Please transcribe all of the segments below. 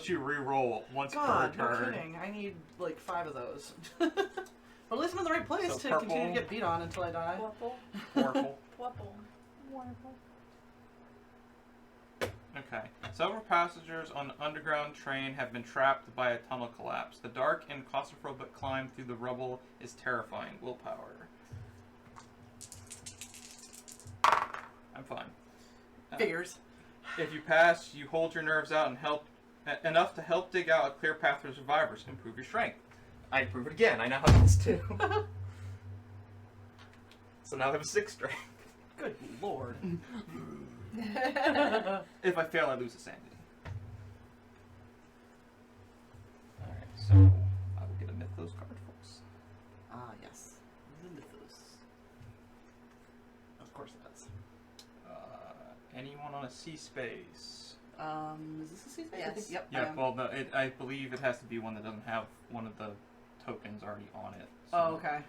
you re-roll once God, per turn. no kidding. I need like 5 of those. But at least I'm in the right place So to purple. continue to get beat on until I die. Purple. Wonderful. Okay. Several passengers on the underground train have been trapped by a tunnel collapse. The dark and claustrophobic climb through the rubble is terrifying. Willpower. I'm fine. Figures. If you pass, you hold your nerves out and help enough to help dig out a clear path for survivors. Improve your strength. I improve it again. I now have this too. So now I have a 6 strength. Good lord. If I fail, I lose a sanity. Alright, so I will get a Mythos card, folks. Ah, yes. The Mythos. Of course it does. Anyone on a sea space? Is this a sea space? Yes. I think, yep. Yeah, well, I believe it has to be one that doesn't have one of the tokens already on it. So Oh, okay.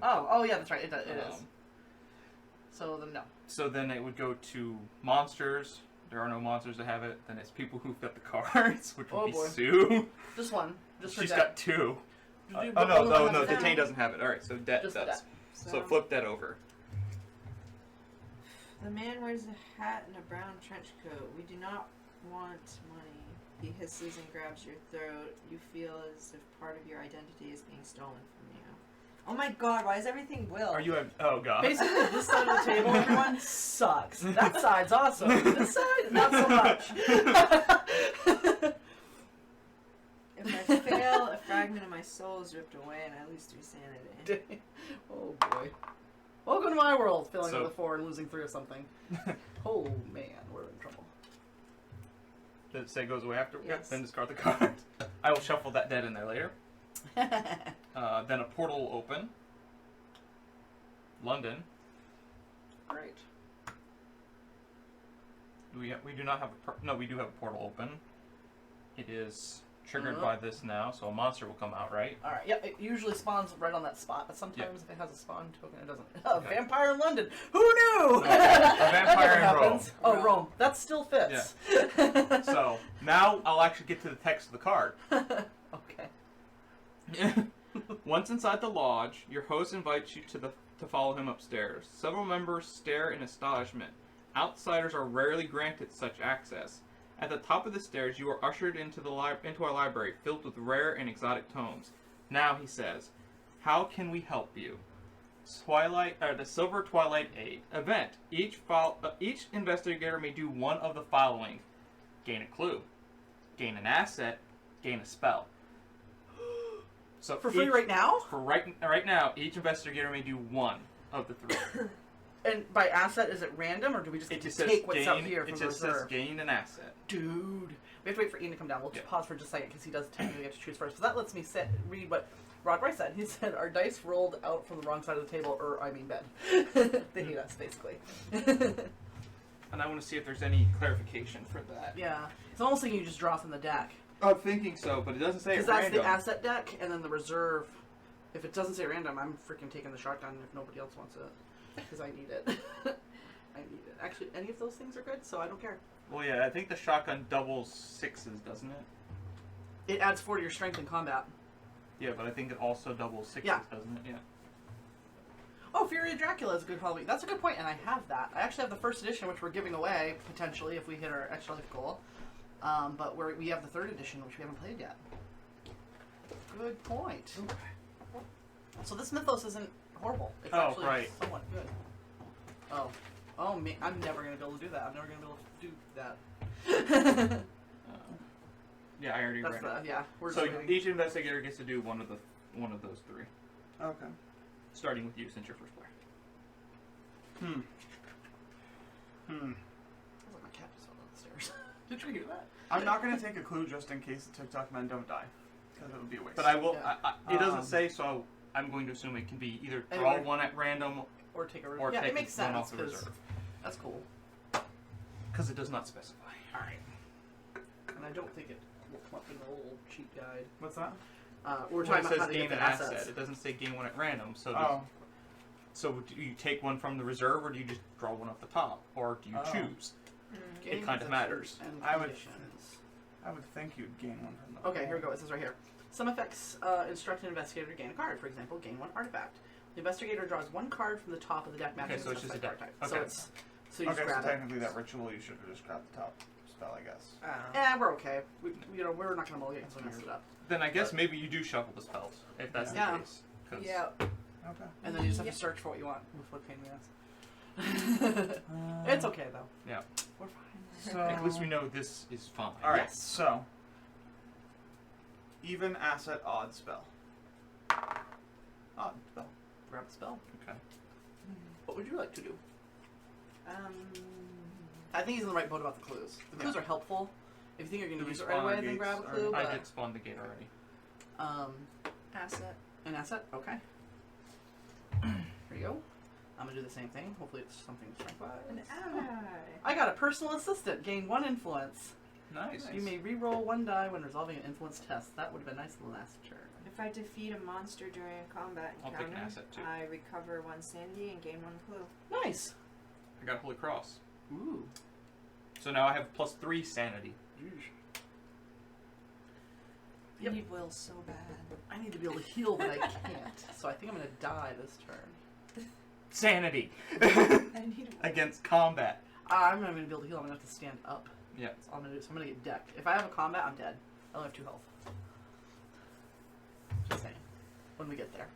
Oh, yeah, that's right. It is. So then, no. So then it would go to monsters. There are no monsters that have it. Then it's people who've got the cards, which would be boy. Sue. Just one. Just for She's debt. got 2. Only No, one has Detain debt. doesn't have it. Alright, so Det Just does. debt. So flip that over. The man wears a hat and a brown trench coat. We do not want money. He hisses and grabs your throat. You feel as if part of your identity is being stolen from you. Oh my god, why is everything Will? Are you a... Oh, God. Basically, this side of the table, everyone, sucks. That side's awesome. This side, not so much. If I fail, a fragment of my soul is ripped away and I lose 3 sanity. Oh boy. Welcome to my world, filling So- with a 4 and losing 3 of something. Oh man, we're in trouble. Does it say goes away after? Yep, Yes. then discard the card. I will shuffle that dead in there later. Then a portal will open. London. Great. We do not have a... No, we do have a portal open. It is triggered Mhm. by this now, so a monster will come out, right? Alright, yep, it usually spawns right on that spot, but sometimes if it has a spawn token, it doesn't. Oh, Okay. vampire in London! Who knew? A That vampire never in Rome. happens. Oh, Rome. That still fits. So, now I'll actually get to the text of the card. Okay. Once inside the lodge, your host invites you to follow him upstairs. Several members stare in astonishment. Outsiders are rarely granted such access. At the top of the stairs, you are ushered into our library filled with rare and exotic tomes. Now, he says, how can we help you? The Silver Twilight Aid event. Each investigator may do one of the following: gain a clue, gain an asset, gain a spell. So For free right now? For right now, each investigator may do one of the 3. And by asset, is it random, or do we just get to take what's out here from It the just reserve? says gain an asset. Dude. We have to wait for Ian to come down. We'll just pause for just a second, because he does technically get to choose first. So that lets me read what Rod Rice said. He said, our dice rolled out from the wrong side of the table, or, I mean, bed. They hate us, basically. And I want to see if there's any clarification for that. Yeah. It's almost like you just draw from the deck. I'm thinking so, but it doesn't say Because it's that's random. the asset deck, and then the reserve. If it doesn't say random, I'm freaking taking the shotgun if nobody else wants it. Because I need it. I need it. Actually, any of those things are good, so I don't care. Well, yeah, I think the shotgun doubles 6s, doesn't it? It adds 4 to your strength in combat. Yeah, but I think it also doubles 6s, Yeah. doesn't it? Yeah. Oh, Fury of Dracula is a good Halloween. That's a good point, and I have that. I actually have the first edition, which we're giving away, potentially, if we hit our extra life goal. But we have the 3rd edition, which we haven't played yet. Good point. So this Mythos isn't horrible. It's actually somewhat good. Oh, man, I'm never going to be able to do that. I'm never going to be able to do that. Yeah, I already read it. Yeah, we're So just waiting. each investigator gets to do one of those 3. Okay. Starting with you, since you're first player. Sounds like my cat just fell down the stairs. Did you hear that? I'm not going to take a clue just in case the TikTok men don't die. Because it would be a waste. But I will... Yeah. it doesn't say, so I'm going to assume it can be either draw Anywhere. one at random Or take a or yeah, take it makes one sense, off the 'cause reserve. that's cool. Because it does not specify. Alright. And I don't think it will come up in the little cheat guide. What's that? We're Well, talking it about says how to gain get an the asset. assets. It doesn't say gain one at random. So Oh. so do you take one from the reserve, or do you just draw one off the top, or do you choose? Gain It kind of possessions matters. And I would- conditions. I would think you'd gain one from the Okay, here we go. It says right here. Some effects instruct an investigator to gain a card. For example, gain one artifact. The investigator draws one card from the top of the deck matching Okay, so the it's just a specified deck. card type. Okay. So you just Okay, so grab it. technically that ritual, you should have just grabbed the top spell, I guess. We're okay. We're not gonna mulligan, so mess it up. Then I guess maybe you do shuffle the spells, if that's Yeah. the case. 'Cause- Yeah. Okay. And then you just have to search for what you want. What pain in the ass. It's okay though. Yeah. We're fine. So, At least we know this is fine. all right. Yes. So, even asset, odd spell. Odd spell. Grab the spell. Okay. What would you like to do? Um. I think he's in the right boat about the clues. The clues are helpful. If you think you're going Do to we use it right spawn away, then gates grab a or- clue. I But, did spawn the gate already. Asset. an asset? Okay. Here you go. I'm going to do the same thing. Hopefully it's something strength-wise. An ally. I got a personal assistant. Gain 1 influence. Nice. You may re-roll 1 die when resolving an influence test. That would have been nice in the last turn. If I defeat a monster during a combat I'll take an encounter, asset, too. I recover 1 sanity and gain 1 clue. Nice. I got Holy Cross. Ooh. So now I have +3 sanity. Yep. I need will so bad. I need to be able to heal, but I can't. So I think I'm going to die this turn. Sanity! I need will. Against combat. I'm not going to be able to heal. I'm going to have to stand up. Yeah. That's all I'm going to do. So I'm going to get decked. If I have a combat, I'm dead. I only have 2 health. Just saying. When we get there.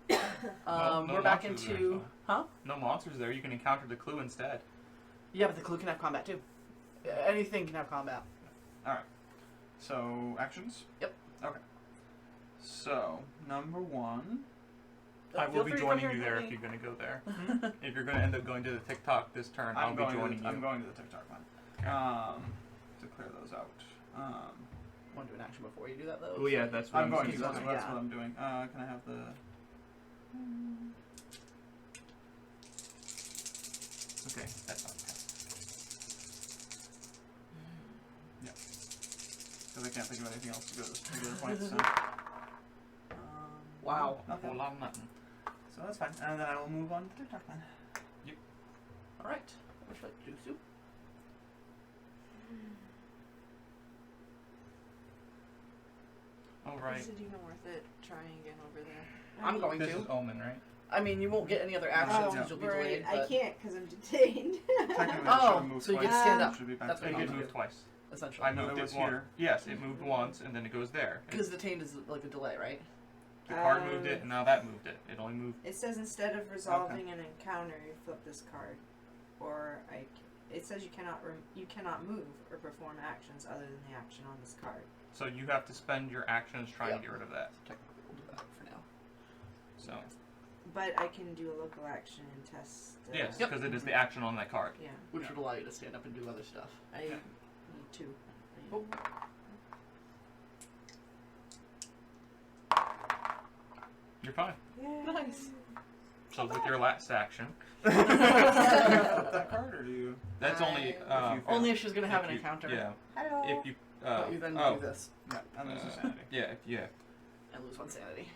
No We're back monsters there, into... so. Huh? No monsters there. You can encounter the clue instead. Yeah, but the clue can have combat too. Anything can have combat. All right. So actions. Yep. Okay. So number 1. I Feel will be free to come joining here you and there help if me. you're going to go there. If you're going to end up going to the TikTok this turn, I'll be joining you. I'm going to the TikTok one. Okay. To clear those out. Want to do an action before you do that though? Oh yeah, that's what I'm going to. keep That's, going, that's yeah. what I'm doing. Can I have the? Okay, that's not bad. Because I can't think of anything else to go to this particular point. So. Wow. A whole lot of nothing. So that's fine. And then I will move on to TikTok then. All right. What would you like to do, Sue? Alright. Is it even worth it trying again over there? I'm going This to. is Omen, right? I mean, you won't get any other actions because you'll be right. delayed. I But can't because I'm detained. Technically, Oh, I should have moved so you twice. get to stand up. Should be back That's to what It you gets do. moved twice. essentially, I moved it it was once. here. Yes, it moved once, and then it goes there. because detained is like a delay, right? The card moved it, and now that moved it. It only moved. It says instead of resolving an encounter, you flip this card, or it says you cannot move or perform actions other than the action on this card. So you have to spend your actions trying to get rid of that. Technically, we'll do that for now. So But I can do a local action and test. yes, Yep. because it is the action on that card. Yeah, Which would allow you to stand up and do other stuff. I need 2. Oh. You're fine. Nice. So with your last action, Flip that card, or do you? that's only If you fail. Only if she's gonna have if an you- encounter. Yeah. Hello. If you. But you then oh, do this Yeah, and there's a sanity. Yeah. Yeah. and lose 1 sanity.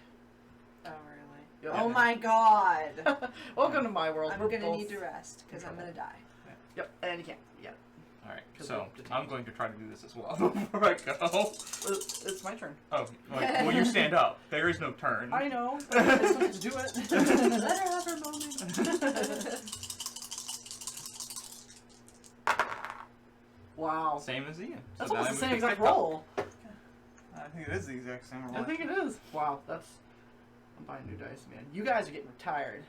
Oh really? Yep. Oh my god! Welcome to my world. I'm We're gonna both- need to rest because I'm gonna die. Yep, and you can't. Yeah, All right. 'Cause So we're detained. I'm going to try to do this as well before I go. it's my turn. Oh, well, you stand up. There is no turn. I know. But I still have to do it. Let her have her moment. Wow. Same as Ian. That's so then almost the I same move to exact TikTok. roll. I think it is the exact same roll. I think it is. Wow, that's. I'm buying new dice, man. You guys are getting retired.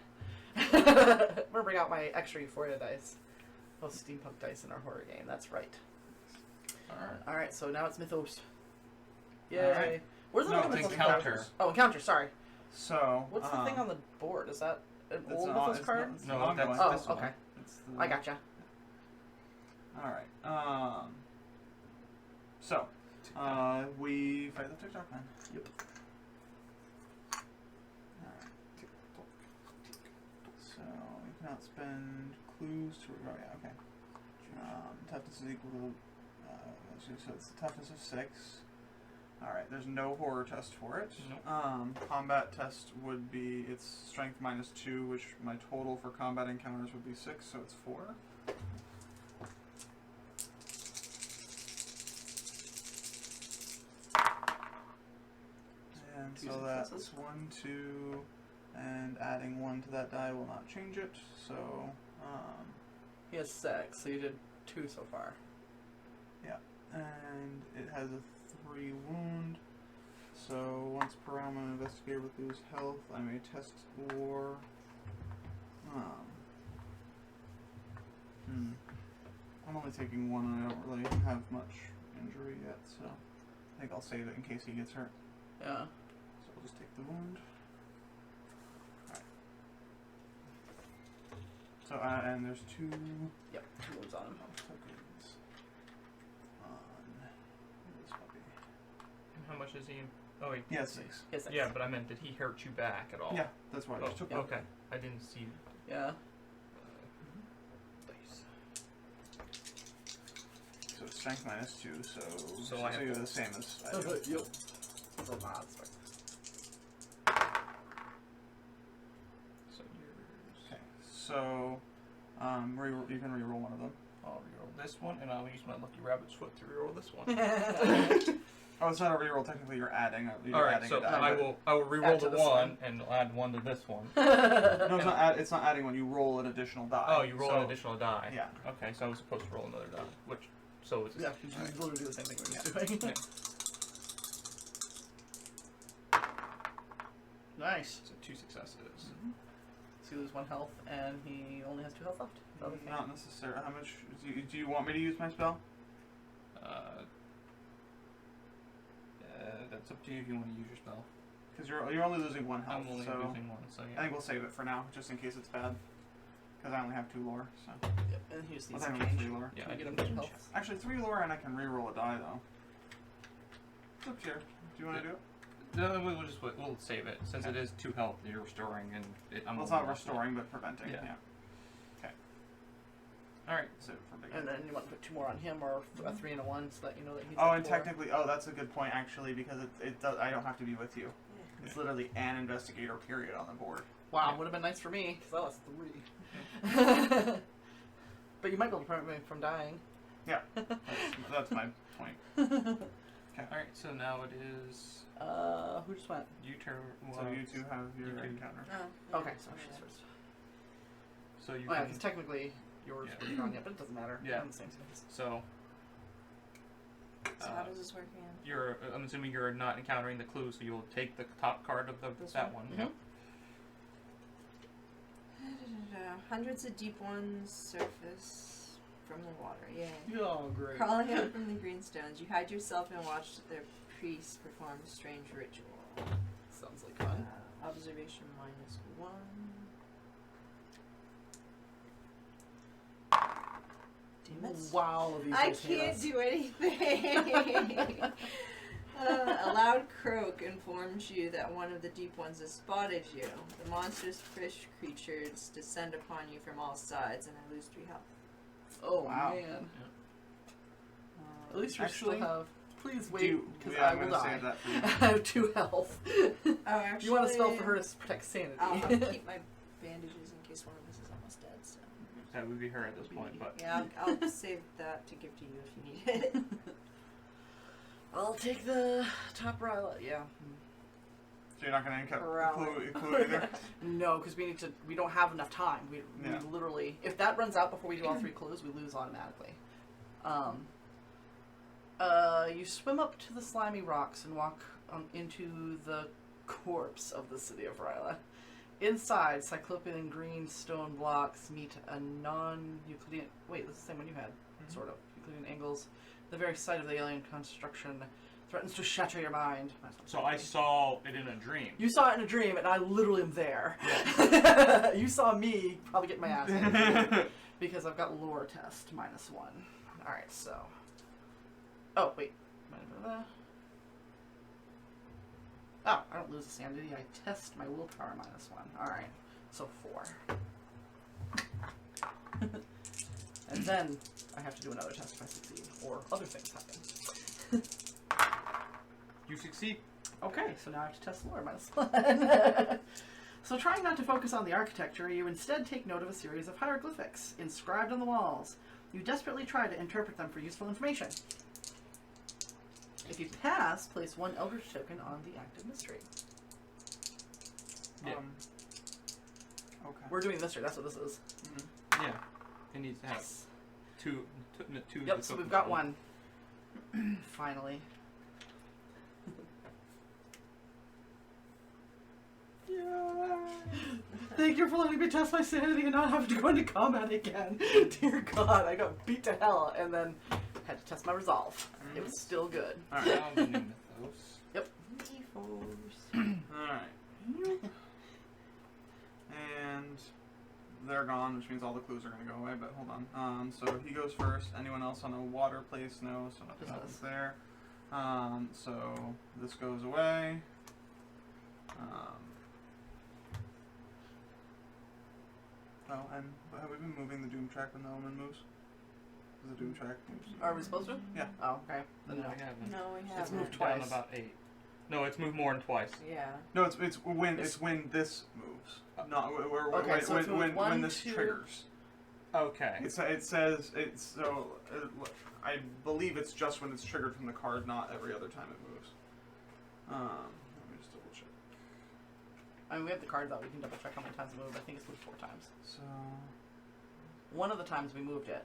I'm gonna bring out my extra Euphoria dice. Oh, steampunk dice in our horror game. That's right. Alright. All right, so now it's Mythos. Yay! All right. Where's the No, thing on it's the encounter. Oh, encounter. Sorry. So. What's the thing on the board? Is that an it's old an- Mythos it's card? not- it's No, an ongoing. that's Oh, this one. okay. It's the, I gotcha. All right. So, we fight the TikTok man. Yep. Alright. So, you cannot spend clues to. Oh, yeah, okay. Toughness is equal to. So it's the toughness of 6. Alright, there's no horror test for it. Nope. Combat test would be its strength -2, which my total for combat encounters would be 6, so it's 4. Two So that's successes. 1, 2, and adding 1 to that die will not change it. So, He has 6, so you did 2 so far. and it has a 3 wound. So once per round, when an investigator would lose health, I may test lore. I'm only taking 1, and I don't really have much injury yet, so I think I'll save it in case he gets hurt. Yeah. So we'll just take the wound. Alright. So, and there's 2 Yep, 2 wounds on him. tokens on this puppy. How much is he? Oh, wait. Yeah, 6. He has 6. Yeah, but I meant, did he hurt you back at all? Yeah, that's why I Oh, just took it. okay. I didn't see. Yeah. Dice. So it's strength minus 2, so I have you're to- the same as I do. Yep. That's a lot. So yours. Okay, so you can reroll one of them. I'll reroll this one, and I'll use my lucky rabbit's foot to reroll this one. Oh, it's not a reroll. Technically, you're adding. You're All right, adding so a die, I but- will reroll Add the to this one, one. and add 1 to this one. No, it's not adding one. You roll an additional die. Oh, you roll So- an additional die. Yeah. Okay, so I was supposed to roll another die, which so it's Yeah, you literally do the same thing we're doing. Yeah. Nice. So 2 successes. So you lose 1 health, and he only has 2 health left. The other thing. Not necessarily. How much do you want me to use my spell? That's up to you if you want to use your spell. Because you're only losing 1 health. I'm only so losing 1, so I yeah. think we'll save it for now, just in case it's bad. Because I only have 2 lore. So Yep, and he just I'll needs take some him with change. 3 lore. Yeah, Can I we get can him 2 change. health? Actually, 3 lore, and I can reroll a die though. It's up to you. Do you want to do it? No, we'll save it since Okay. it is 2 health. You're restoring, and Well, it's not restoring, but preventing. Yeah. Yeah. All right. Save it for big. And then you want to put 2 more on him, or a 3 and a 1, so that you know that he's. Oh, at and 4. technically, that's a good point actually, because it does. I don't have to be with you. It's literally an investigator period on the board. Wow, Yeah. would have been nice for me, because I lost 3. But you might be able to prevent me from dying. Yeah, that's my point. All right. So now it is Who just went? you turn. So you two have your you can- encounter. Oh, Okay, so she's first. So you Oh yeah, can. because technically yours Yeah. wasn't on yet, but it doesn't matter. Yeah. We're on the same space. So. So how does this work again? You're. I'm assuming you're not encountering the clue, so you'll take the top card of This that one? one. Mhm. Yep. Hundreds of deep ones surface from the water. Yay. Oh, great. Crawling out from the greenstones, you hide yourself and watch their priests perform a strange ritual. Sounds like fun. Observation -1. Damn it. Wow, these I guys hate can't us. do anything. A loud croak informs you that one of the deep ones has spotted you. The monstrous fish creatures descend upon you from all sides, and I lose 3 health. Oh, Wow. man. At least we Actually, still have. Please Do wait, you, because yeah, I I'm will gonna die. save that for you. I have 2 health. Oh, actually, You want to spell for her to protect sanity. I'll keep my bandages in case one of us is almost dead. So That would be her at this point, but. yeah, I'll save that to give to you if you need it. I'll take the top right. Yeah. So you're not gonna Corral. include either. No, because we don't have enough time. We Yeah. literally, if that runs out before we do all 3 clues, we lose automatically. You swim up to the slimy rocks and walk into the corpse of the city of Ryla. Inside, cyclopean green stone blocks meet a non-Euclidean... Wait, this is the same one you had, sort of. Euclidean angles. The very sight of the alien construction threatens to shatter your mind. So I saw it in a dream. You saw it in a dream, and I literally am there. You saw me probably get my ass handed because I've got lore test -1. Alright, so... Oh, wait. Oh, I don't lose a sanity. I test my willpower -1. Alright, so 4. And then I have to do another test if I succeed, or other things happen. You succeed. Okay, so now I have to test lore -1. So trying not to focus on the architecture, you instead take note of a series of hieroglyphics inscribed on the walls. You desperately try to interpret them for useful information. If you pass, place 1 Eldritch token on the active mystery. Yeah. Okay. We're doing this right. That's what this is. Yeah. It needs to have two. Yep. So we've got one. Finally. Yeah. Thank you for letting me test my sanity and not having to go into combat again. Dear God, I got beat to hell and then had to test my resolve. It was still good. All right. Now the new mythos. Alright. And they're gone, which means all the clues are going to go away, but hold on. So he goes first. Anyone else on a water place? No, so nothing happens there. So this goes away. And have we been moving the Doom track when the Omen moves? Does the Doom track moves? Are we supposed to? Yeah. Oh, okay. No, Then no. we haven't. No, we haven't. It's moved Down twice. about 8. No, it's moved more than twice. Yeah. No, it's when this moves. Not Okay, when, so it's moved when one, this two- triggers. Okay. It says it's so. I believe it's just when it's triggered from the card, not every other time it moves. Let me just double check. I mean, we have the cards out. We can double check how many times it moved. I think it's moved 4 times. So One of the times we moved it.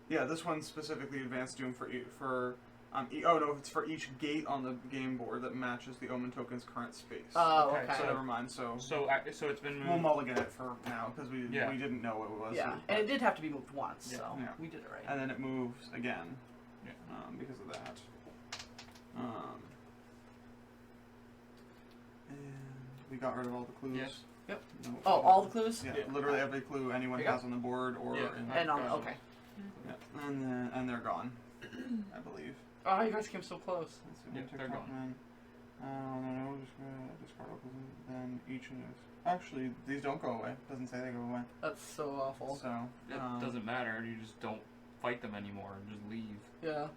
yeah, this one's specifically advanced doom oh no, it's for each gate on the game board that matches the Omen token's current space. Oh, Okay, okay. So never mind. So So it's been moved. we'll mulligan it for now because we Yeah. didn't know what it was. Yeah, and it did have to be moved once, Yeah. so Yeah. we did it right. And then it moves again. Yeah. Because of that. And we got rid of all the clues. Yes. Yep. No, Oh, all the clues? Yeah, Yeah. literally every clue anyone There you has on the board or Yeah. in And on, Gotcha. okay. yeah. And they're gone, I believe. Oh, you guys came so close. Let's see, Yeah, winter they're gone. Cotman. No, just discard all clues, then each of those. Actually, these don't go away. Doesn't say they go away. That's so awful. So It doesn't matter. You just don't fight them anymore and just leave. Yeah,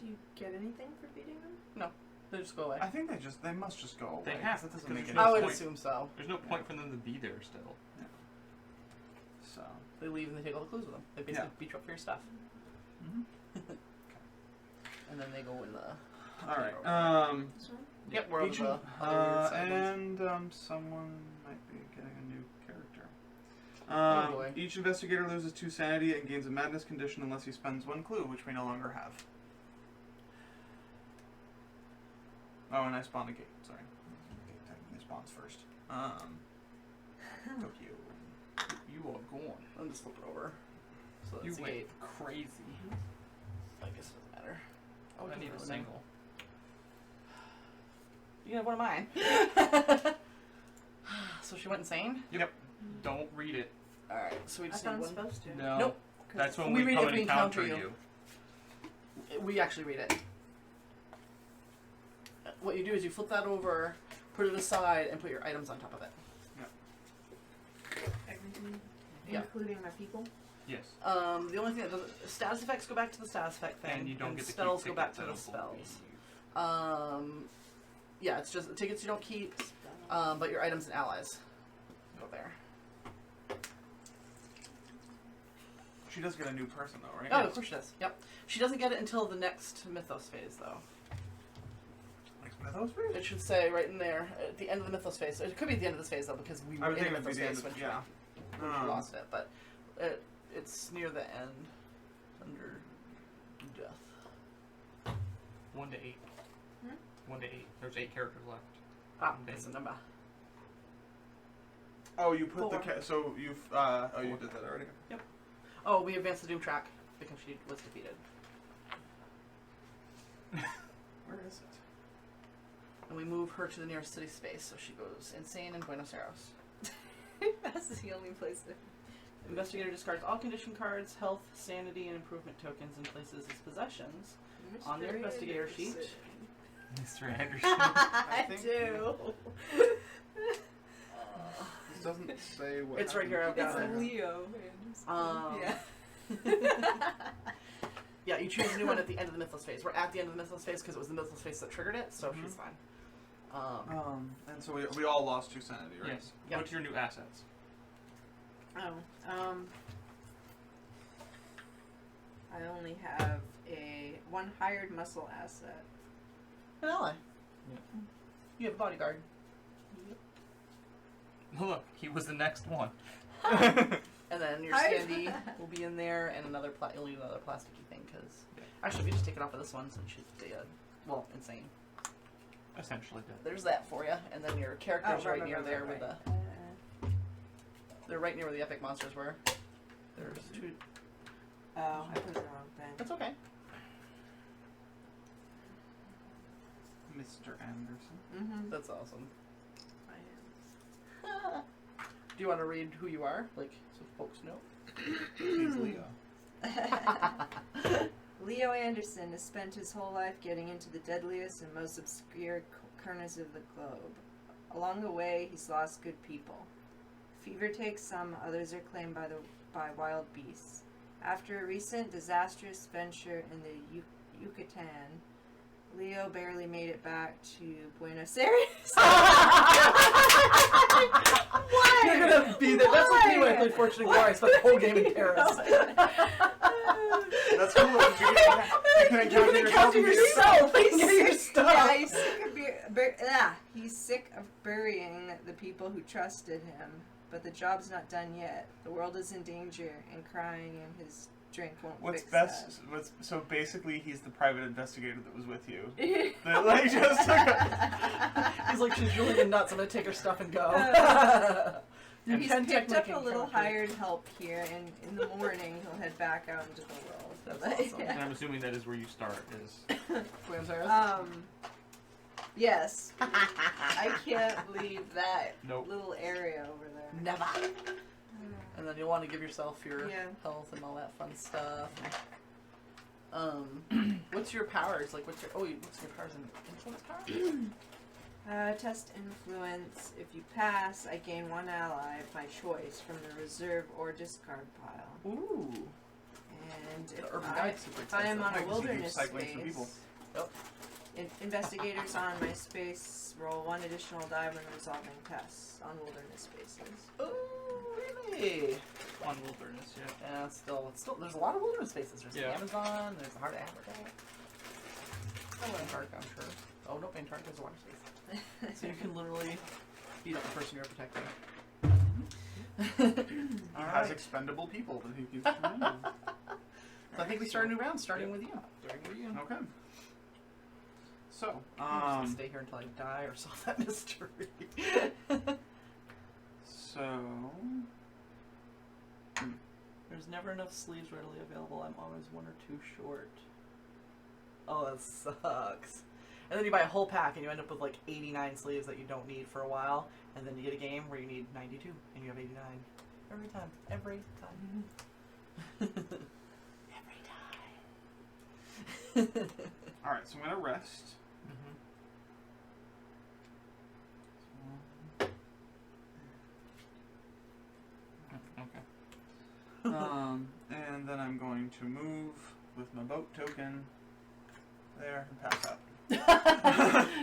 Do you get anything for beating them? they just go away. I think they must just go away. They have, That doesn't because make there's any I no would point. assume so. There's no point for them to be there still. So. They leave and they take all the clues with them. They basically Yeah. beat you up for your stuff. Mhm. And then they go in the... All right. This one? Yep, we're on Each the of- other side ones. and someone might be getting a new character. Oh, boy. Each investigator loses 2 sanity and gains a madness condition unless he spends 1 clue, which we no longer have. Oh, and I spawned a gate. Sorry, gate technically spawns first. Fuck you. You are gone. Let me just flip it over. So that's You the went gate. crazy. I guess it doesn't matter. Oh, I need a single. You have one of mine. So she went insane? Yep. Don't read it. Alright, so we I just thought need I'm one. supposed to. No. Nope. That's when We we read come if and we encounter encounter you. you. We actually read it. What you do is you flip that over, put it aside, and put your items on top of it. Everything, Yeah. including my people. Yes. The only thing that doesn't... Status effects go back to the status effect thing. And you don't get to spells keep go back to tickets, the I don't spells. Yeah, it's just tickets you don't keep, but your items and allies go there. She does get a new person though, right? Oh, of course she does. Yep. She doesn't get it until the next Mythos phase, though. Like Mythos phase? It should say right in there at the end of the Mythos phase. It could be at the end of this phase though, because we I were would in think the it would be Mythos the end phase of when yeah. she lost it, but it's near the end, under death. 1 to 8. Hmm? 1 to 8. There's 8 characters left. Ah, that's the number. Oh, you put 4. so you've you did that already. Oh, we advanced the Doom track because she was defeated, Where is it? and we move her to the nearest city space, so she goes insane in Buenos Aires. That's the only place that. Investigator discards all condition cards, health, sanity, and improvement tokens and places as possessions on their investigator sheet. Mr. Anderson. I think do. This doesn't say what. It's right here. I've got It's it. Leo. Yeah. Yeah, you choose a new one at the end of the Mythos phase. We're at the end of the Mythos phase because it was the Mythos phase that triggered it, so she's fine. And so we all lost 2 sanity, right? Yes. Yep. What's your new assets? I only have one hired muscle asset. An ally. Yeah. You have a bodyguard. Look, he was the next one. And then your Sandy will be in there, and you'll need another plasticky thing, because... Actually, if you just take it off of this one, since she's dead. Well, insane. Essentially dead. There's that for you, and then your character's right near there with the... They're right near where the epic monsters were. There's two... Oh, I put the wrong thing. That's okay. Mr. Anderson. Mm-hmm. That's awesome. I am. Do you want to read who you are? Like, so folks know? He's Leo. Leo Anderson has spent his whole life getting into the deadliest and most obscure corners of the globe. Along the way, he's lost good people. Fever takes some, others are claimed by wild beasts. After a recent disastrous venture in the Yucatan, Leo barely made it back to Buenos Aires. Why? You're gonna be there. That's like me when I played Fortune and Glory. I spent the whole game in Paris. That's cool. You can encounter yourself. Get your stuff. Yeah, he's sick of burying the people who trusted him. But the job's not done yet. The world is in danger, and crying in his drink won't fix that. So basically, he's the private investigator that was with you. That, like, just took He's like, she's really nuts. I'm gonna take her stuff and go. You He's can picked up technically a little encounter- hired help here, and in the morning he'll head back out into the world. That's awesome. And I'm assuming that is where you start, is... Buenos Aires? Yes. I can't leave that Nope. little area over there. Never. And then you'll want to give yourself your Yeah. health and all that fun stuff. What's your powers? Like, what's your powers and influence power? Test influence. If you pass, I gain one ally of my choice from the reserve or discard pile. Ooh. And The if urban I, guide's super if I am on expensive. a I can see you wilderness cycling through people. space, Yep. investigators on my space roll one additional die when resolving tests on wilderness spaces. Ooh, really? On wilderness, yeah. Yeah, still, there's a lot of wilderness spaces. There's the Yeah. Amazon, there's the Heart of Africa. Oh, Antarctica, I'm sure. Oh, nope, Antarctica's a water space. So you can literally beat up the person you're protecting. He has expendable people that he keeps remembering. So I think we start a new round, starting with you. Okay. So, I'm just gonna stay here until I die or solve that mystery. There's never enough sleeves readily available. I'm always one or two short. Oh, that sucks. And then you buy a whole pack and you end up with like 89 sleeves that you don't need for a while. And then you get a game where you need 92 and you have 89. Every time. Every time. Every time. alright, so I'm gonna rest. Okay. And then I'm going to move with my boat token there and pass out.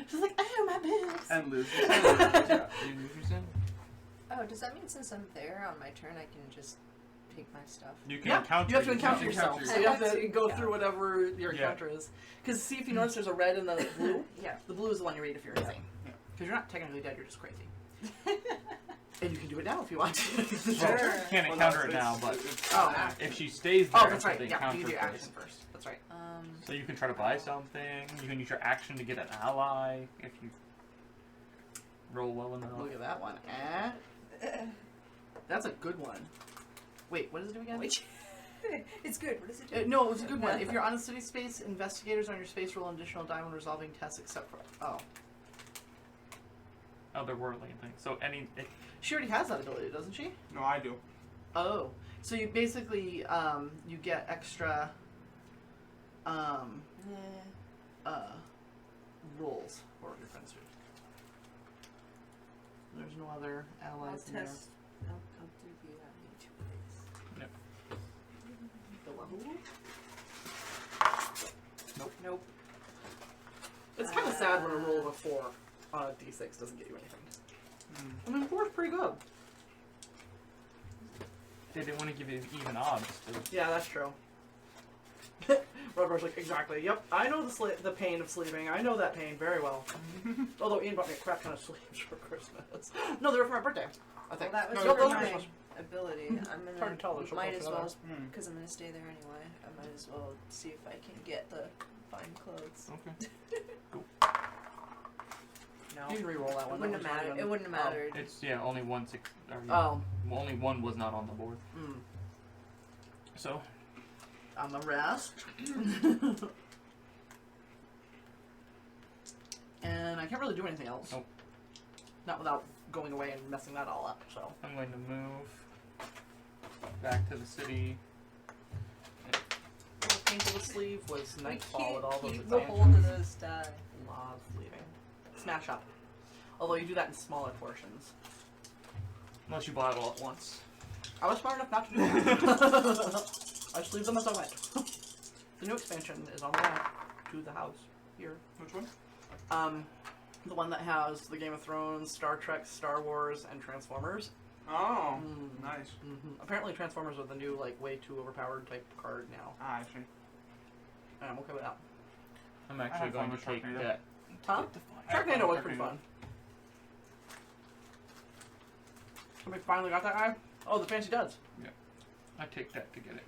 She's like, oh, my boobs. And lose. Yeah. You lose your sin? Oh, does that mean since I'm there on my turn, I can just take my stuff? You can Yeah, encounter you have to encounter yourself. yourself. So you have to go Yeah. through whatever your Yeah. encounter is. Because see, if you notice, there's a red and the blue. Yeah. The blue is the one you read if you're insane. Yeah. Because you're not technically dead, you're just crazy. And you can do it now if you want to. Well, Sure. you can't encounter it now, but Oh, if she stays there, oh, that's right. the Yeah, encounter you do your phase. action first. That's right. So you can try to buy something. You can use your action to get an ally if you roll well enough. Look at that one. That's a good one. Wait, what does it do again? Wait. It's good. What does it do? No, it was a good one. If you're on a city space, investigators on your space roll an additional die when resolving tests except for... Otherworldly things. So She already has that ability, doesn't she? No, I do. Oh. So you basically, you get extra, rolls for your friends do. There's no other I'll allies in there. test. I'll do the in 2 days. The level? Nope. It's kind of sad when a roll of a 4 on a d6 doesn't get you anything. I mean, 4 is pretty good. they didn't want to give you even odds. Yeah, that's true. Rubber's like, exactly. Yep, I know the pain of sleeping. I know that pain very well. Although Ian bought me a crap ton of sleeves for Christmas. No, they were for my birthday. I think. Well, that was No, for those are my Christmas. ability. I'm It's hard to tell, gonna they're so might close as well together. because I'm gonna stay there anyway. I might as well see if I can get the fine clothes. Okay. No, You can re-roll that it one. wouldn't have mattered. It wouldn't have mattered. It's only one six. Oh. Only one was not on the board. Mm. So On the rest. And I can't really do anything else. Nope. Not without going away and messing that all up, so. I'm going to move back to the city. What came to the sleeve was Nightfall with all those keep the advantages. hold of those die. Love sleeving. Smash up. Although you do that in smaller portions. Unless you buy it all at once. I was smart enough not to do that. I sleeved them as I went. The new expansion is on the way to the house here. Which one? The one that has the Game of Thrones, Star Trek, Star Wars, and Transformers. Oh, Mm. nice. Mm-hmm. Apparently Transformers are the new, like, way too overpowered type card now. Ah, I see. And I'm okay with that. I'm actually have going fun to with take Sharknado. that. Huh? I have Sharknado fun was with pretty Sharknado. fun. Somebody finally got that guy? Oh, the fancy duds. I take that to get it.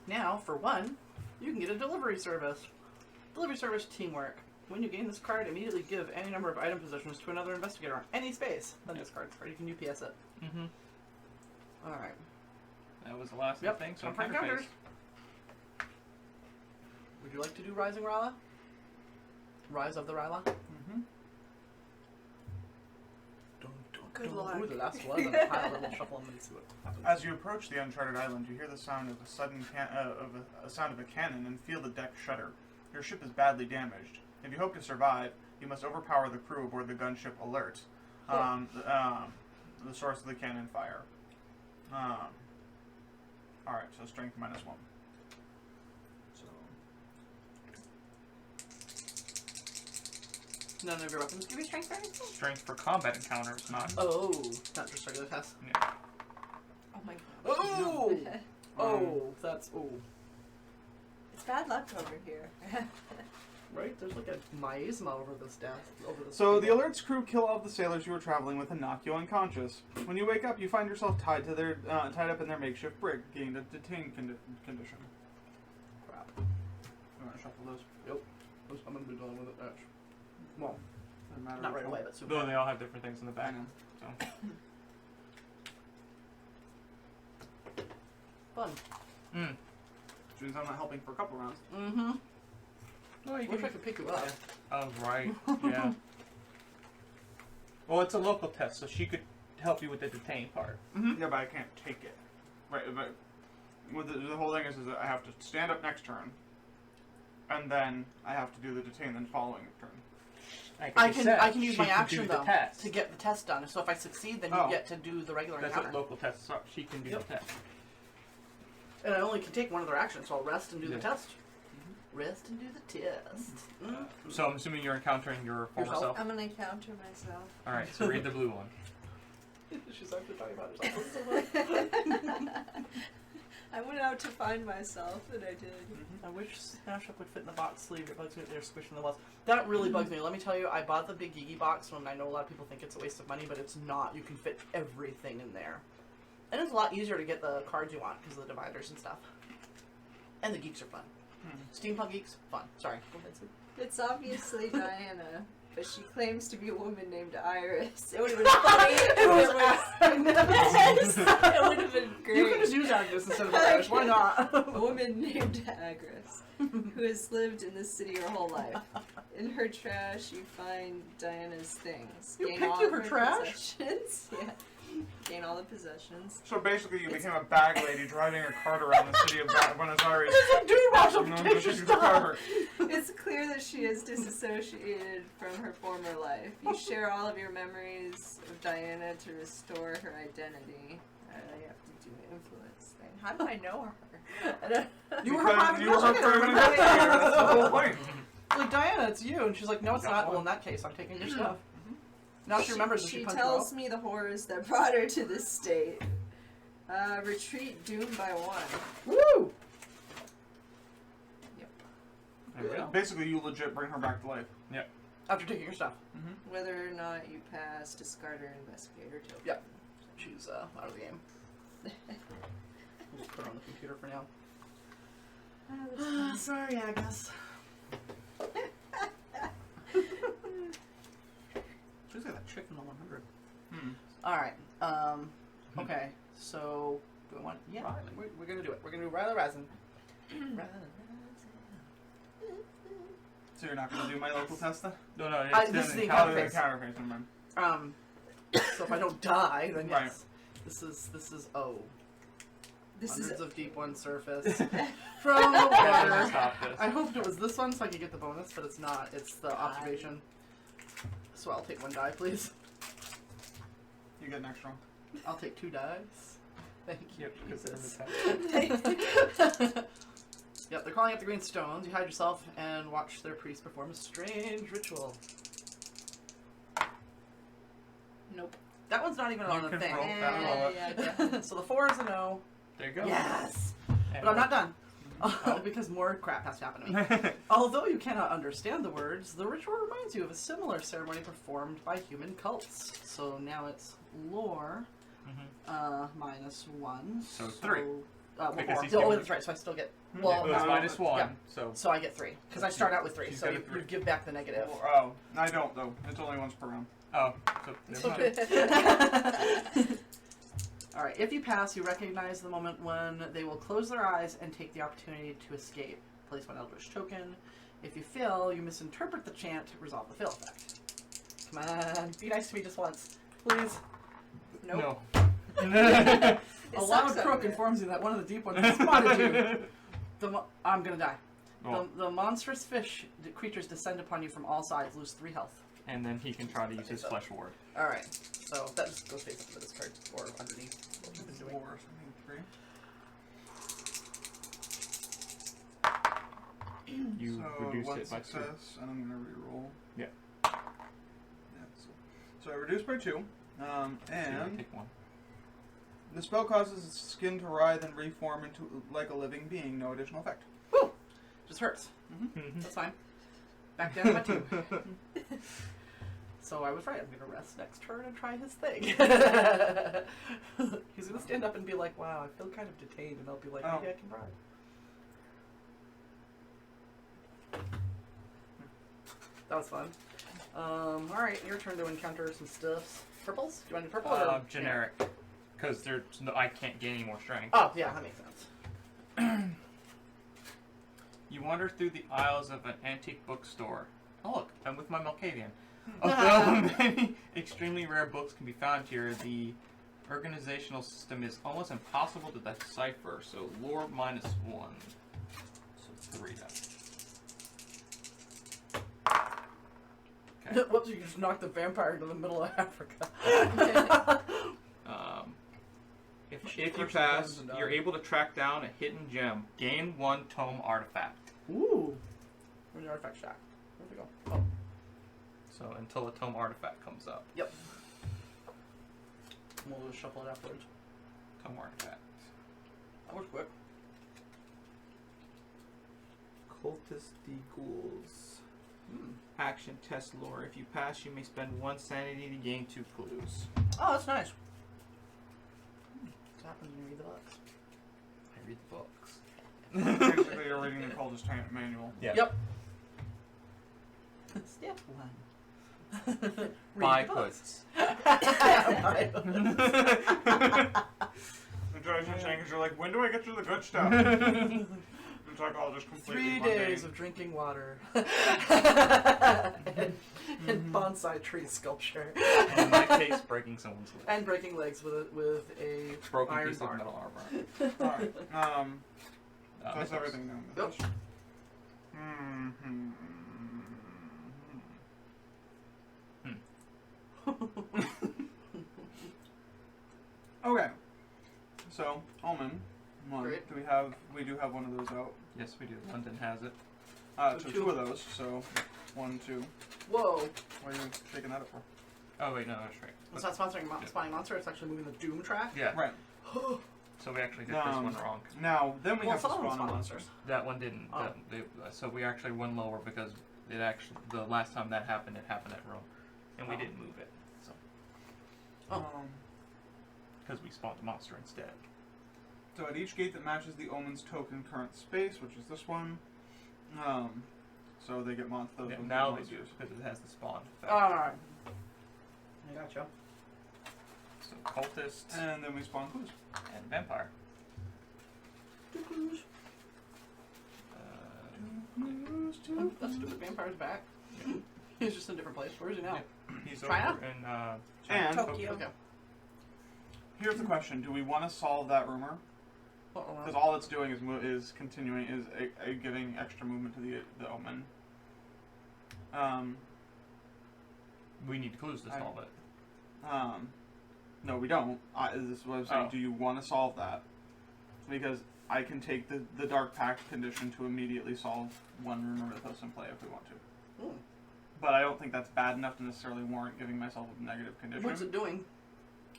Now, for one, you can get a delivery service. Delivery service teamwork. When you gain this card, immediately give any number of item positions to another investigator on any space. Then discard this card. You can UPS it. Mm-hmm. Alright. That was the last Yep, thing. So time for counter encounters. phase. Would you like to do Rising Rala? Rise of the Rala? Mm-hmm. Good Ooh, luck. the last one. Then pile them and shuffle them and see what happens. As you approach the uncharted island, you hear the sound of a sound of a cannon and feel the deck shudder. Your ship is badly damaged. If you hope to survive, you must overpower the crew aboard the gunship Alert. The source of the cannon fire. Alright, so strength -1. So None of your weapons give you strength or anything? Strength for combat encounters, not. Oh, not just regular tests. Oh my god. Oh! Oh, that's It's bad luck over here. right. There's like a miasma over this death. Over this. So the table. Alert's crew kill all of the sailors you were traveling with and knock you unconscious. When you wake up, you find yourself tied up in their makeshift brig, gained a detained condition. Crap. You want to shuffle those? I'm gonna be done with it. Well, Doesn't matter not which right one. away, but soon. Though they all have different things in the I back. know. So. Fun. Mm. Which means I'm not helping for a couple rounds. Mm-hmm. Oh, you Wish I can. could pick you up. Oh, right. Yeah. Well, it's a local test, so she could help you with the detain part. Mm-hmm. Yeah, but I can't take it. Right, but with the whole thing is that I have to stand up next turn, and then I have to do the detain then following turn. I you can said, I can use she my can action do though the test. to get the test done. So if I succeed, then Oh. you get to do the regular That's encounter. what local tests are. She can do Yep. the test. And I only can take one of their actions, so I'll rest and do Yeah. the test. Rest and do the test. Mm. So I'm assuming you're encountering your former Yourself? self. I'm gonna counter myself. All right. So read the blue one. She's actually talking about herself. I went out to find myself, and I did. I wish Smash Up would fit in the box sleeve. It bugs me that they're squishing the walls. That really bugs me. Let me tell you, I bought the big Gigi box when I know a lot of people think it's a waste of money, but it's not. You can fit everything in there. And it's a lot easier to get the cards you want because of the dividers and stuff. And the geeks are fun. Steampunk geeks, fun. Sorry. Go ahead, Sue. It's obviously Diana, but she claims to be a woman named Iris. It would have been funny if it was. Yes, it would have been great. You can just use Agnes instead of Irish. Why not? A woman named Agris, who has lived in this city her whole life. In her trash, you find Diana's things. You Gain picked all through of her her trash? possessions. Yeah. Gain all the possessions. So basically, you became a bag lady driving her cart around the city of Buenos Aires. It's a dude box of No, tissue this is stuff. clever. It's clear that she is disassociated from her former life. You share all of your memories of Diana to restore her identity. I have to do an influence thing. How do I know her? I don't You were her Because private you were her investigator. private investigator. That's the whole point. Like, Diana, it's you. And she's like, no, it's not. Well, in that case, I'm taking your stuff. Now she remembers that she She punched tells me the horrors that brought her to this state. Retreat doomed by one. Woo! There we go. Basically, you legit bring her back to life. After taking your stuff. Mm-hmm. Whether or not you pass, discard or investigator token. Yep. She's out of the game. We'll just put her on the computer for now. Sorry, Agnes. She's got that chick in the 100. Alright. Okay. So, do I want... Yeah, Riley. we're gonna do it. We're gonna do Riley Razin. So you're not going to do my local test then? No, no, this is the Counter encounter phase. phase, never mind. So if I don't die, then yes. Right. This is This hundreds is of deep one surface from the Yeah, water. stop this. I hoped it was this one so I could get the bonus, but it's not. It's the observation. So I'll take 1 die, please. You get an extra one. I'll take 2 dice. Thank you. Yep, because they're Jesus. in the test. Yep, they're calling up the green stones. You hide yourself and watch their priest perform a strange ritual. nope. That one's not even on the can thing. roll that and roll it. Yeah, definitely. So the 4 is a no. There you go. Yes! And But I'm not done. Because more crap has to happen to me. Although you cannot understand the words, the ritual reminds you of a similar ceremony performed by human cults. So now it's lore, -1. So it's 3. Because 4. he's Oh, given- that's right. So I still get. Yeah, Well, It was no, -1, yeah. so... So I get 3 because I start out with 3. She's So got a you 3. give back the negative. Oh, I don't though. It's only once per round. Oh, so never mind. All right. If you pass, you recognize the moment when they will close their eyes and take the opportunity to escape. Place 1 Eldritch token. If you fail, you misinterpret the chant. Resolve the fail effect. Come on, be nice to me just once, please. Nope. No. A loud croak informs you that one of the deep ones has spotted you. I'm gonna die. Oh. The monstrous creatures descend upon you from all sides. Lose 3 health. And then he can try to use his flesh ward. All right. So that just goes face up to this card or underneath what we've been doing. 4, so I think 3. You So reduce 1 it by 2. success, and I'm going to reroll. Yeah. Yeah, so I reduce by 2, So you and take 1. the spell causes its skin to writhe and reform into like a living being. No additional effect. Woo! Just hurts. Mm-hmm. That's fine. Back down to my 2. So I was right. I'm gonna rest next turn and try his thing. He's gonna stand up and be like, "Wow, I feel kind of detained," and I'll be like, "Maybe I can ride." That was fun. All right, your turn to encounter some stuffs. Purples? Do you want to do purple or Generic. Because I can't gain any more strength. Oh, yeah, that makes sense. You wander through the aisles of an antique bookstore. Oh look, I'm with my Malkavian. Although many extremely rare books can be found here, the organizational system is almost impossible to decipher, so lore -1. So 3 then. Okay. Whoops, you just knocked the vampire into the middle of Africa. If you pass, you're able to track down a hidden gem. Gain 1 tome artifact. Ooh. Where's the artifact shack? Where'd we go? Oh. So until a tome artifact comes up. Yep. We'll just shuffle it afterwards. Tome artifact. That was quick. Cultist ghouls. Action test lore. If you pass, you may spend 1 sanity to gain 2 clues. Oh, that's nice. What happens when you read the books? I read the books. Basically, you're reading the Cultist Manual. Yeah. Yep. Step 1. Buy Read the books. goods. Buy books. The judge is saying, because you're like, when do I get to the good stuff? It's like all just completely 3 days mundane. of drinking water. and bonsai tree sculpture. In my case, breaking someone's leg. And breaking legs with a Broken iron piece barn. of metal armor. Alright, that's Mythos. everything now. Yep. Okay. So, Omen. One. Great. We do have one of those out. Yes, we do. London has it. So 2 of those, so 1, 2. Whoa. What are you shaking that up for? Oh wait, no, that's right. It's not sponsoring Spawning Monster, it's actually moving the Doom track. Yeah. Right. So we actually did this one wrong. Now, then we Well, have the some of them Spawn spawn Monsters. That one didn't. Oh. So we actually went lower because It actually, the last time that happened, it happened at Rome, and we Oh. didn't move it, so Oh. because we spawned a monster instead. So at each gate that matches the omen's token current space, which is this one, so they get those Yeah, with now the they do monsters. because it has the spawn effect. Alright. I gotcha. So cultist And then we spawn clues. and vampire. Two clues. That stupid vampire's back. Yeah. He's just in a different place. Where is he now? He's China? over in And- Tokyo. Okay. Here's the question: do we want to solve that rumor? Because all it's doing is continuing giving extra movement to the omen. We need clues to solve it. No, we don't. This is what I'm saying. Oh. Do you want to solve that? Because I can take the Dark Pact condition to immediately solve one rumor mythos and play if we want to. Ooh. But I don't think that's bad enough to necessarily warrant giving myself a negative condition. What's it doing?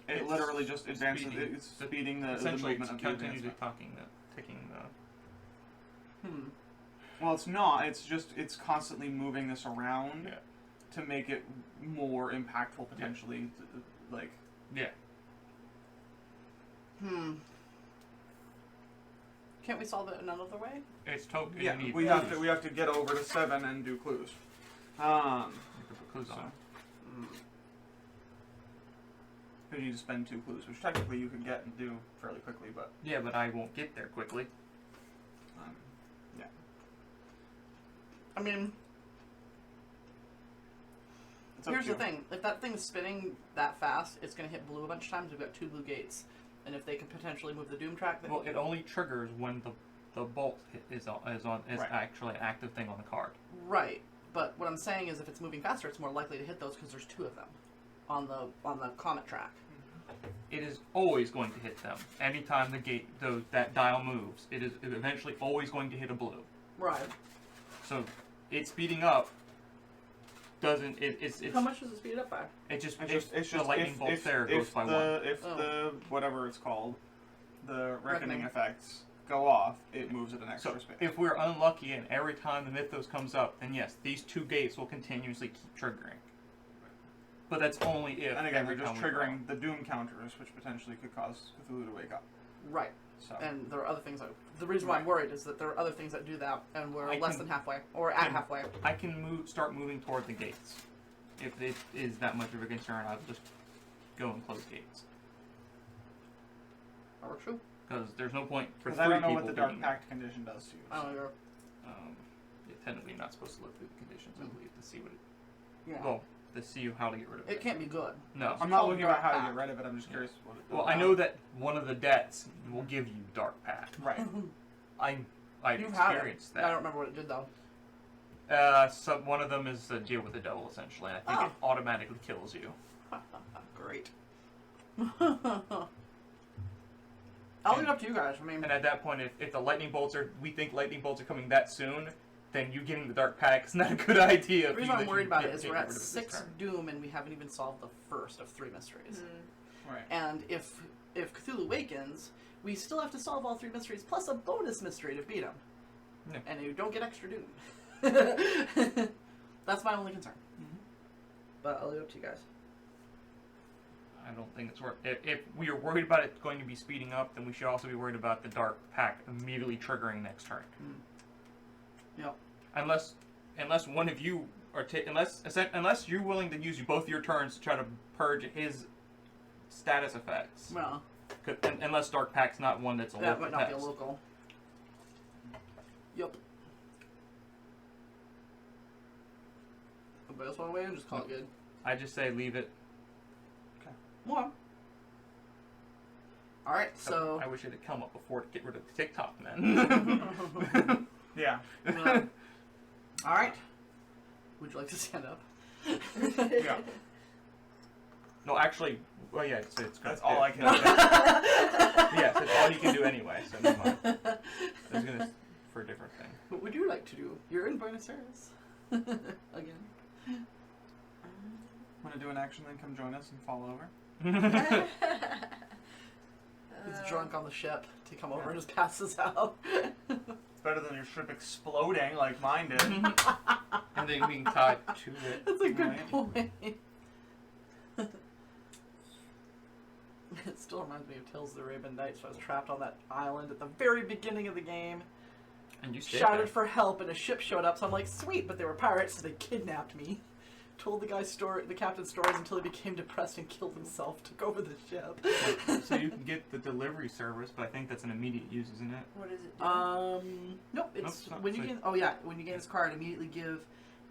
It It's literally just advances. speeding. It's speeding the Essentially, movement it's of the continually advancement. ticking the. Well, it's not. It's just it's constantly moving this around Yeah. to make it more impactful potentially. Like Yeah. Can't we solve it another way? It's token. yeah, you need we clues. have to get over to 7 and do clues. You can put clues So. on. Because you need to spend 2 clues, which technically you could get and do fairly quickly, but Yeah, but I won't get there quickly. yeah. I mean, It's up here's to the you. thing. If that thing's spinning that fast, it's going to hit blue a bunch of times. We've got 2 blue gates. And if they can potentially move the Doom track, then Well, it only triggers when the bolt is Right. actually an active thing on the card. Right. But what I'm saying is if it's moving faster, it's more likely to hit those because there's 2 of them on the comet track. It is always going to hit them. Anytime that dial moves, it is eventually always going to hit a blue. Right. So it speeding up doesn't it's How much does it speed it up by? it's just It's the just lightning if, bolt if, there if goes by the, 1. If Oh. the whatever it's called, the reckoning Reckoning. effects go off, it moves at an extra So space. if we're unlucky and every time the Mythos comes up, then yes, these 2 gates will continuously keep triggering. But that's only if. and again, every they're just time we roll. triggering the Doom counters, which potentially could cause Cthulhu to wake up. Right. So And there are other things the reason why I'm worried is that there are other things that do that, and we're I less can- than halfway, or at halfway. I can start moving toward the gates. If it is that much of a concern, I'll just go and close gates. That works true. Because there's no point for because 3 I don't know people what the Dark being Pact condition does to you. I don't know. Yeah, technically, you're not supposed to look through the conditions, I believe, to see what it. Yeah. Well, to see how to get rid of it. It can't be good. No. I'm not called looking Dark about how to Pact. get rid of it. I'm just curious what it does. Well, I know that one of the debts will give you Dark Pact. Right. I've You've had it. experienced I that. don't remember what it did though. One of them is a deal with the devil, essentially, and I think Oh. it automatically kills you. Great. I'll leave it up to you guys. I mean, And at that point, if the lightning bolts we think lightning bolts are coming that soon, then you getting the Dark Pact is not a good idea. the reason I'm worried about it is we're at six 6 Doom and we haven't even solved the first of 3 mysteries. Right. And if Cthulhu wakens, we still have to solve all 3 mysteries plus a bonus mystery to beat him. Yeah. And you don't get extra Doom. That's my only concern. But I'll leave it up to you guys. I don't think it's worth. If we are worried about it going to be speeding up, then we should also be worried about the Dark Pact immediately triggering next turn. Yep. Unless one of you are unless you're willing to use both your turns to try to purge his status effects. Well, Unless Dark Pact's not one that's a that local might not be a test. local. Yep. Anybody else want to weigh in? Just call it good. I just say leave it. More. Alright, so. I wish it had come up before to get rid of TikTok, man. Yeah. Alright. Would you like to stand up? Yeah. No, actually, well, yeah, it's good. That's all I can do. Yes, it's all you can do anyway, so never mind. I was gonna for a different thing. What would you like to do? You're in Buenos Aires. Again. Want to do an action, then come join us and fall over? He's drunk on the ship to come over and just passes out. It's better than your ship exploding like mine did. And then being tied to it. That's a good Right. point. It still reminds me of Tales of the Arabian Nights. So I was trapped on that island at the very beginning of the game. And you stayed Shouted there. for help, and a ship showed up. So I'm like, sweet, but they were pirates, so they kidnapped me. Told the guy's story, the captain's stories, until he became depressed and killed himself. Took over the ship. So you can get the delivery service, but I think that's an immediate use, isn't it? What does it do? Nope. It's Nope, it's not. when you It's gain. Oh yeah, when you gain this card, immediately give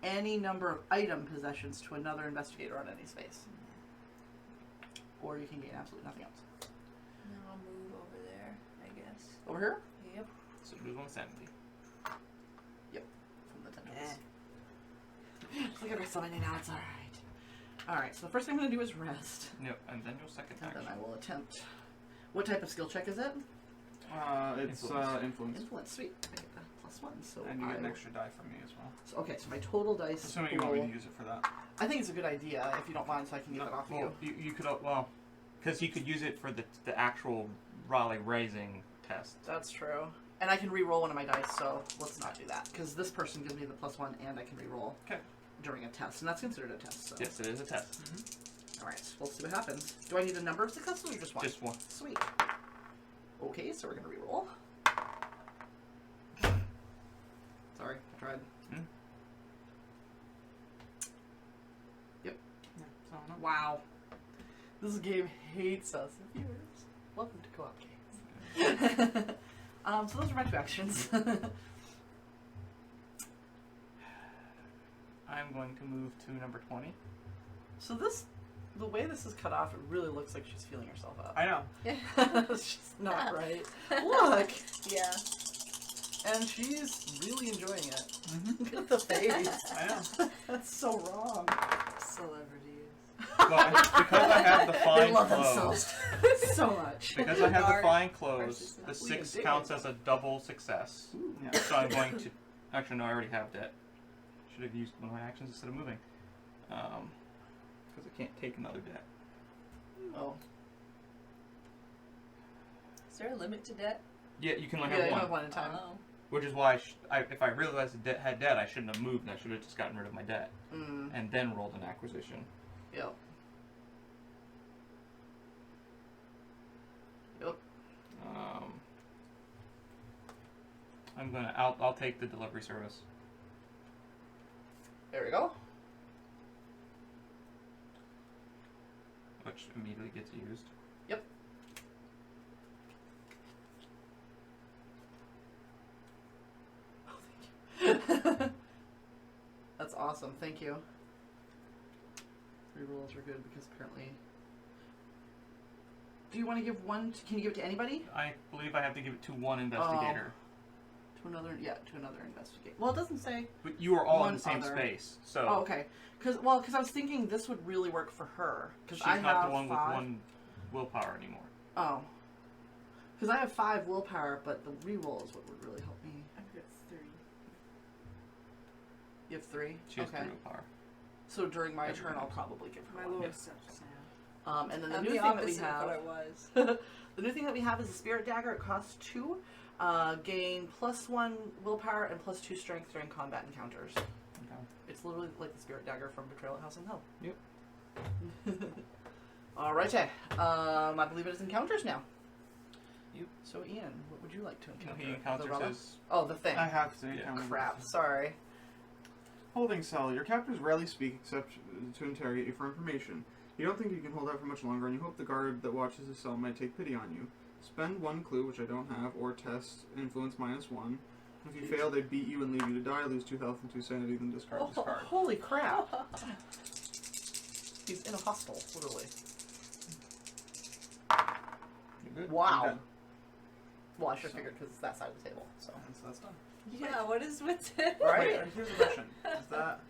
any number of item possessions to another investigator on any space, or you can gain absolutely nothing else. Now I'll move over there, I guess. Over here, Yep. So lose 170. from the tentacles. Look at my summoning now. It's all right. All right. So the first thing I'm going to do is rest, Yep, and then your second and action. then I will attempt. What type of skill check is it? It's Influence. influence. Influence. Sweet. I get that +1. So And you get an I- extra die from me as well. So, okay. So my total dice. Assuming you want me pool- to use it for that. I think it's a good idea if you don't mind, so I can get it off Well, you. you could, well, because you could use it for the actual Raleigh raising test. That's true. And I can re-roll one of my dice, so let's not do that. Because this person gives me the +1 and I can re-roll Okay. during a test. And that's considered a test, so. Yes, it is a test. Alright, so let's see what happens. Do I need a number of successes or just one? Just one. Sweet. Okay, so we're going to re-roll. Sorry, I tried. Yep. Yeah, so no. Wow. This game hates us. Viewers, welcome to Co-op Games. So those are my two actions. I'm going to move to number 20. So the way this is cut off, it really looks like she's feeling herself up. I know. It's just not right. Look! Yeah. And she's really enjoying it. Mm-hmm. Look at the face. I know. That's so wrong. Celebrities. Well, because I have the They fine love clothes. themselves so much. Because I have the Art fine clothes, versus the not. 6 Leah, counts as a double success. Yeah. So I'm going to... Actually, no, I already have that. Should have used one of my actions instead of moving. Because I can't take another debt. Oh. Is there a limit to debt? Yeah, you can only Yeah, have you one. have one at a time. Oh. Which is why if I realized the debt had debt, I shouldn't have moved and I should have just gotten rid of my debt. Mm. And then rolled an acquisition. Yep. Yep. I'll take the delivery service. There we go. Which immediately gets used. Yep. Oh, thank you. That's awesome. Thank you. Rerolls are good because apparently. Do you want to give one? Can you give it to anybody? I believe I have to give it to one investigator. To another? Yeah, to another investigator. Well, it doesn't say. But you are all in One the same other. space, so Oh, okay. Because I was thinking this would really work for her. Because she's I not have the one 5. with one willpower anymore. Oh. Because I have 5 willpower, but the reroll is what would really help me. I've got 3. You have 3? She has okay. 3 willpower. So during my Everyone turn, I'll else. probably give her My one. lowest sucks now. And then the I'm new the thing that we opposite of have. what I was. The new thing that we have is a spirit dagger. It costs 2. Gain +1 willpower and +2 strength during combat encounters. Okay. It's literally like the spirit dagger from Betrayal at House on Hill. Yep. Alrighty. I believe it is encounters now. Yep. So Ian, what would you like to encounter? He The encounters rubber? his... Oh, the thing. I have to Yeah. encounter Crap. this. Sorry. Holding cell. Your captors rarely speak except to interrogate you for information. You don't think you can hold out for much longer, and you hope the guard that watches the cell might take pity on you. Spend 1 clue, which I don't have, or test influence -1. If you fail, they beat you and leave you to die. Lose 2 health and 2 sanity, then discard this card. Holy crap. He's in a hostel, literally. You're good. Wow. Okay. Well, I should have figured because it's that side of the table. So. And so that's done. Yeah, what is with it? Right? Wait, here's a question. Is that...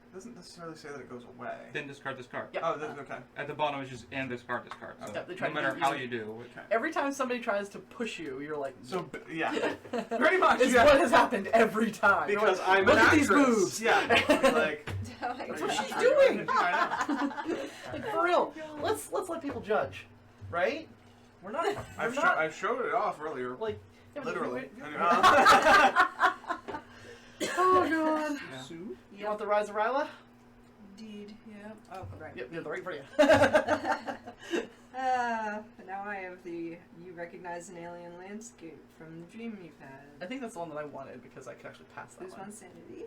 It doesn't necessarily say that it goes away. Then discard this card. Yep. Oh, that's okay. At the bottom is just and discard this card. So Yep, they try no to matter use how it. you do. Okay. Every time somebody tries to push you, you're like, So, yeah. Pretty much, It's yeah. what has happened every time. You're Because like, I'm look an at these actress. boobs. Yeah. Like, That's what she's Yeah, doing. I know. Like, for real. Let's let people judge, right? We're not. I've, we're not I showed it off earlier. like yeah, but Literally. you- Anyway. Oh god. Yeah. Sue? You Yep. want the Rise of Ryla? Indeed. Yep. Oh, right. Yep, they're right for you. Now I have the you recognize an alien landscape from the dream you've I had. think that's the one that I wanted because I could actually pass that Lose one. one sanity.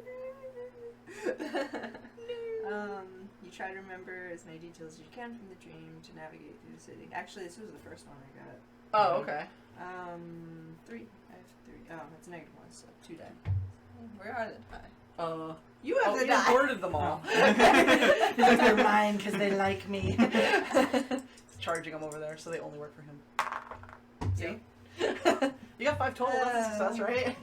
You try to remember as many details as you can from the dream to navigate through the city. Actually, this was the first one I got. Oh, okay. 3. I have 3. Oh, that's a negative 1, so 2 die. Where are the die? You have Oh, the you die. imported them all. Oh. They're mine because they like me. It's charging them over there, so they only work for him. See? You got 5 total. That's a success, right?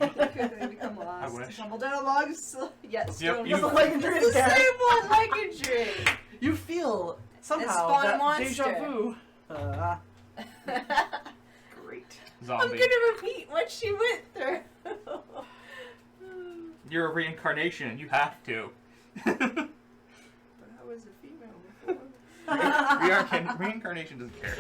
They become lost. I wish. Tumble down logs. Yes. Yep, You you- like It's the same one, like a dream. You feel somehow spawn a that monster. deja vu. Great. I'm Zombie. gonna repeat what she went through. You're a reincarnation. You have to. But I was a female before. Reincarnation doesn't care.